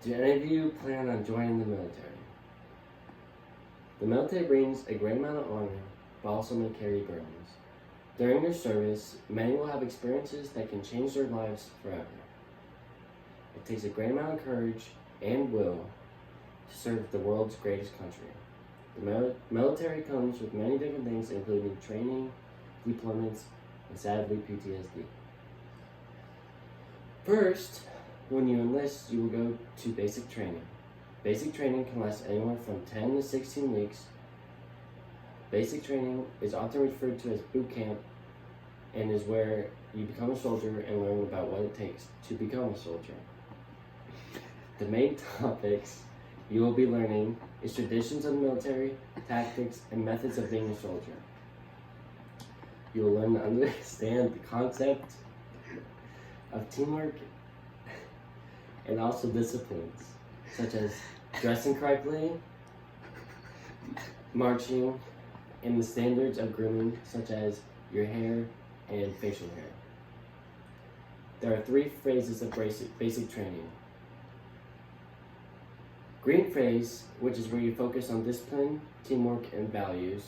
Do any of you plan on joining the military? The military brings a great amount of honor, but also may carry burdens. During their service, many will have experiences that can change their lives forever. It takes a great amount of courage and will to serve the world's greatest country. The military comes with many different things, including training, deployments, and sadly, PTSD. First, when you enlist, you will go to basic training. Basic training can last anywhere from 10 to 16 weeks. Basic training is often referred to as boot camp and is where you become a soldier and learn about what it takes to become a soldier. The main topics you will be learning is traditions of the military, tactics, and methods of being a soldier. You will learn to understand the concept of teamwork and also disciplines, such as dressing correctly, marching, and the standards of grooming, such as your hair and facial hair. There are 3 phases of basic training. Green phase, which is where you focus on discipline, teamwork, and values.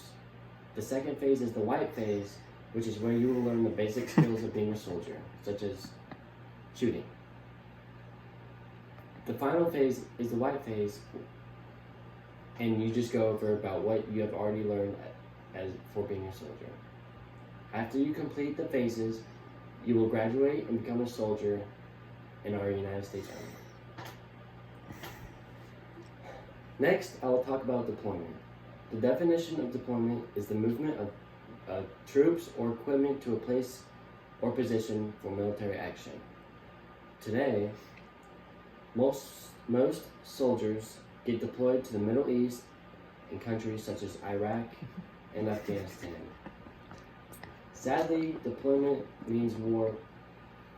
The second phase is the white phase, which is where you will learn the basic skills of being a soldier, such as shooting. The final phase is the white phase, and you just go over about what you have already learned for being a soldier. After you complete the phases, you will graduate and become a soldier in our United States Army. Next, I will talk about deployment. The definition of deployment is the movement of troops or equipment to a place or position for military action. Today, most soldiers get deployed to the Middle East in countries such as Iraq and Afghanistan. Sadly, deployment means war.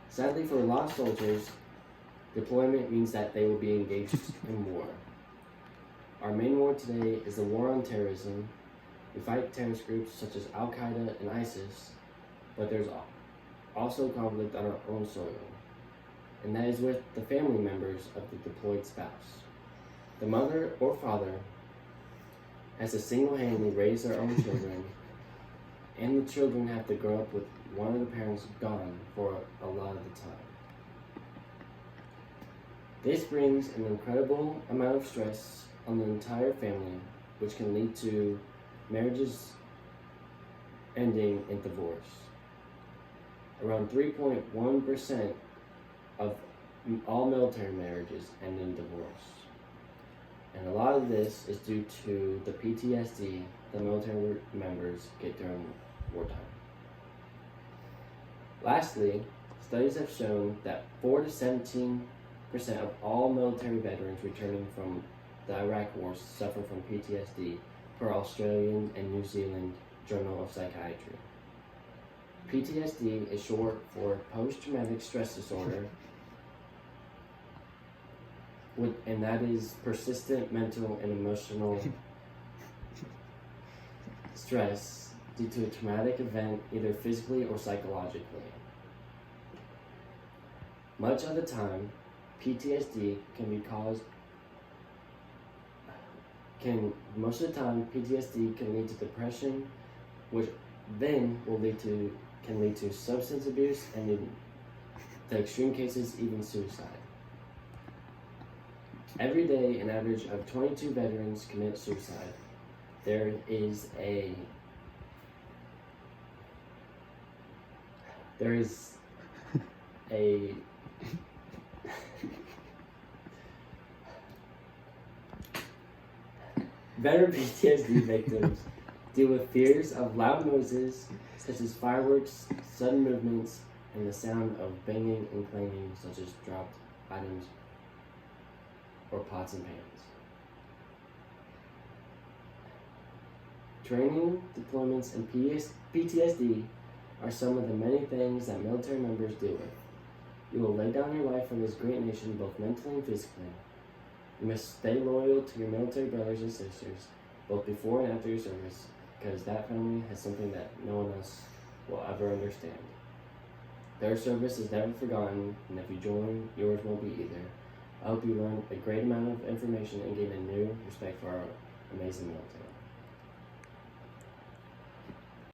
Sadly, for a lot of soldiers, deployment means that they will be engaged in war. Our main war today is the war on terrorism. We fight terrorist groups such as Al-Qaeda and ISIS, but there's also conflict on our own soil, and that is with the family members of the deployed spouse. The mother or father has to single-handedly raise their own children, and the children have to grow up with one of the parents gone for a lot of the time. This brings an incredible amount of stress on the entire family, which can lead to marriages ending in divorce. Around 3.1% of all military marriages end in divorce. And a lot of this is due to the PTSD the military members get during wartime. Lastly, studies have shown that 4 to 17% of all military veterans returning from the Iraq War suffer from PTSD, per Australian and New Zealand Journal of Psychiatry. PTSD is short for post-traumatic stress disorder, and that is persistent mental and emotional stress due to a traumatic event, either physically or psychologically. Much of the time, PTSD can lead to depression, which then can lead to substance abuse, and in the extreme cases, even suicide. Every day, an average of 22 veterans commit suicide. There is a veteran PTSD victims deal with fears of loud noises such as fireworks, sudden movements, and the sound of banging and clanging such as dropped items or pots and pans. Training, deployments, and PTSD are some of the many things that military members deal with. You will lay down your life for this great nation both mentally and physically. You must stay loyal to your military brothers and sisters, both before and after your service, because that family has something that no one else will ever understand. Their service is never forgotten, and if you join, yours won't be either. I hope you learned a great amount of information and gained a new respect for our amazing military.